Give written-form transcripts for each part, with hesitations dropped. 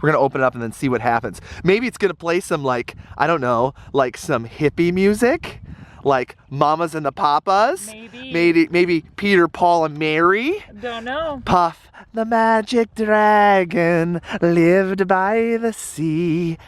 We're gonna open it up and then see what happens. Maybe it's gonna play some, like, I don't know, like some hippie music, like Mamas and the Papas. Maybe Peter, Paul, and Mary. Don't know. Puff the magic dragon lived by the sea.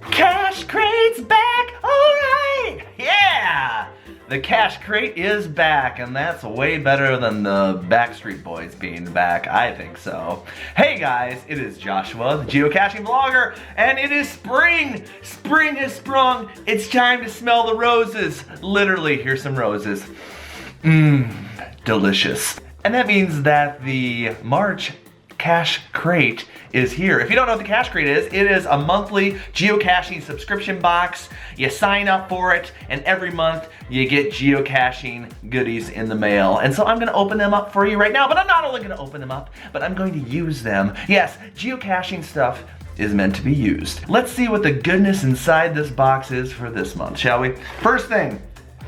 Cash crate's back! Alright! Yeah! The cash crate is back, and that's way better than the Backstreet Boys being back. I think so. Hey guys, it is Joshua, the geocaching vlogger, and it is spring! Spring has sprung. It's time to smell the roses. Literally, here's some roses. Mmm, delicious. And that means that the March Cash Crate is here. If you don't know what the Cash Crate is, it is a monthly geocaching subscription box. You sign up for it, and every month you get geocaching goodies in the mail. And so I'm gonna open them up for you right now, but I'm not only gonna open them up, but I'm going to use them. Yes, geocaching stuff is meant to be used. Let's see what the goodness inside this box is for this month, shall we? First thing,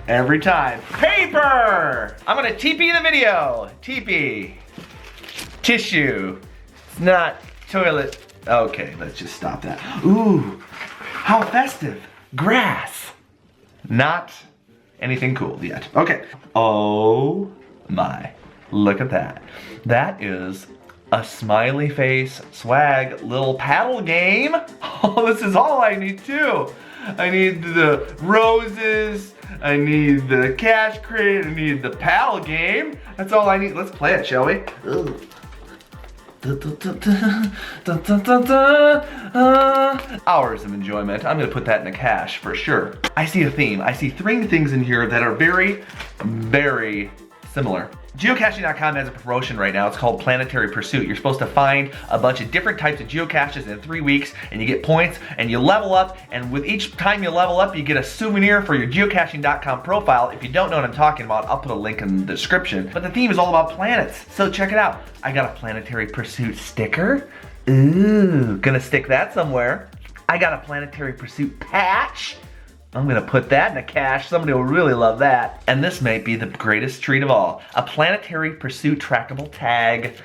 every time, paper! I'm gonna TP the video. TP. Tissue. It's not toilet. Okay, let's just stop that. Ooh, how festive. Grass. Not anything cool yet. Okay. Oh my, look at that. That is a smiley face swag little paddle game. Oh, this is all I need too. I need the roses, I need the cash crate, I need the paddle game. That's all I need. Let's play it, shall we? Ooh. Hours of enjoyment. I'm gonna put that in a cache for sure. I see a theme. I see three things in here that are very, very similar. Geocaching.com has a promotion right now. It's called Planetary Pursuit. You're supposed to find a bunch of different types of geocaches in 3 weeks, and you get points, and you level up, and with each time you level up, you get a souvenir for your Geocaching.com profile. If you don't know what I'm talking about, I'll put a link in the description. But the theme is all about planets, so check it out. I got a Planetary Pursuit sticker. Ooh, gonna stick that somewhere. I got a Planetary Pursuit patch. I'm gonna put that in a cache. Somebody will really love that. And this may be the greatest treat of all. A Planetary Pursuit trackable tag.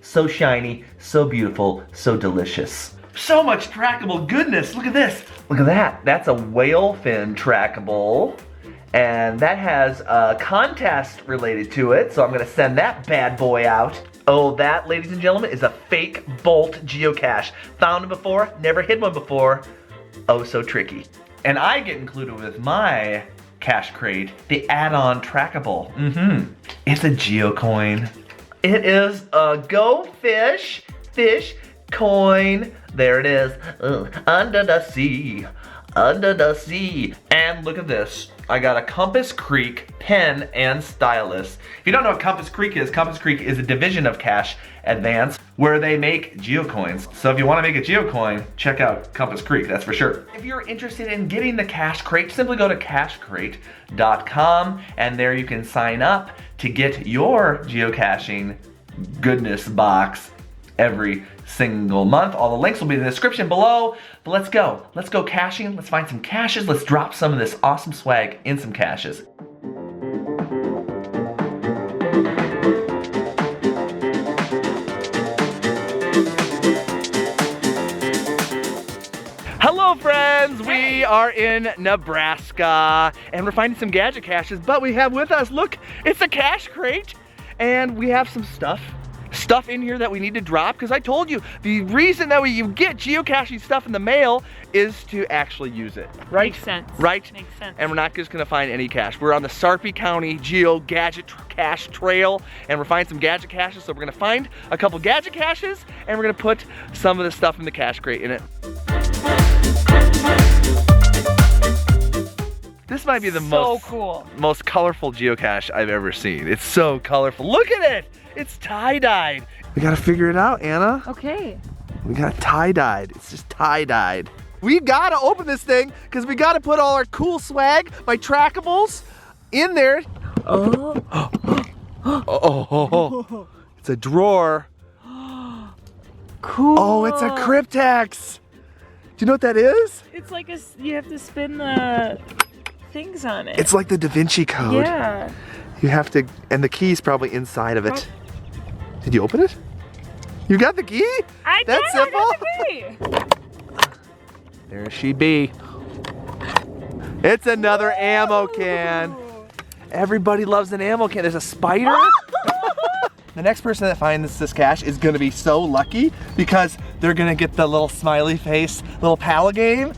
So shiny, so beautiful, so delicious. So much trackable goodness. Look at this. Look at that. That's a whale fin trackable. And that has a contest related to it. So I'm gonna send that bad boy out. Oh, that, ladies and gentlemen, is a fake bolt geocache. Found them before, never hid one before. Oh, so tricky. And I get included with my cash crate, the add-on trackable. It's a geocoin. It is a Go Fish coin. There it is. Under the sea. Under the sea. And look at this. I got a Compass Creek pen and stylus. If you don't know what Compass Creek is a division of Cache Advance where they make geocoins. So if you want to make a geocoin, check out Compass Creek, that's for sure. If you're interested in getting the Cache Crate, simply go to cachecrate.com, and there you can sign up to get your geocaching goodness box every single month. All the links will be in the description below. But let's go. Let's go caching. Let's find some caches. Let's drop some of this awesome swag in some caches. Hello friends, we are in Nebraska and we're finding some gadget caches, but we have with us, look, it's a cache crate, and we have some stuff in here that we need to drop, because I told you the reason that you get geocaching stuff in the mail is to actually use it, right? Makes sense. Right? Makes sense. And we're not just gonna find any cache. We're on the Sarpy County Gadget Cache Trail, and we're finding some gadget caches. So we're gonna find a couple gadget caches, and we're gonna put some of the stuff in the cache crate in it. This might be the most colorful geocache I've ever seen. It's so colorful. Look at it! It's tie-dyed. We gotta figure it out, Anna. Okay. We got tie-dyed. It's just tie-dyed. We gotta open this thing because we gotta put all our cool swag, my trackables, in there. Oh. It's a drawer. Cool. Oh, it's a Cryptex. Do you know what that is? It's like you have to spin the things on it. It's like the Da Vinci Code. Yeah. You have to, and the key's probably inside of it. Did you open it? You got the key? That's simple. I got the key. There she be. It's another ammo can. Everybody loves an ammo can. There's a spider. The next person that finds this cache is gonna be so lucky because they're gonna get the little smiley face, little pal game.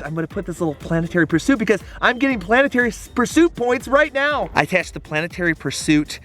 I'm gonna put this little planetary pursuit because I'm getting planetary pursuit points right now. I attached the planetary pursuit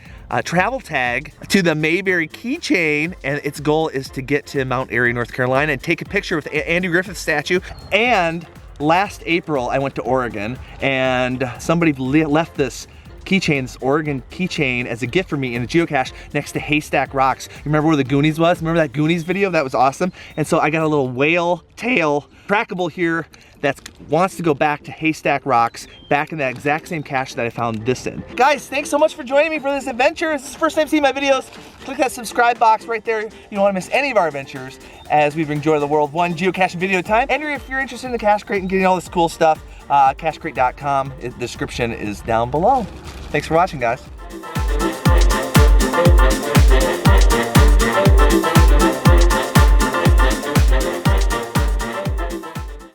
travel tag to the Mayberry keychain, and its goal is to get to Mount Airy, North Carolina and take a picture with Andy Griffith's statue. And last April, I went to Oregon and somebody left this keychain, this Oregon keychain, as a gift for me in a geocache next to Haystack Rocks. You remember where the Goonies was? Remember that Goonies video? That was awesome. And so I got a little whale tail trackable here that wants to go back to Haystack Rocks, back in that exact same cache that I found this in. Guys, thanks so much for joining me for this adventure. If this is the first time seeing my videos, click that subscribe box right there. You don't want to miss any of our adventures as we bring joy to the world one geocaching video at a time. And if you're interested in the Cache Crate and getting all this cool stuff, cachecrate.com, the description is down below. Thanks for watching, guys.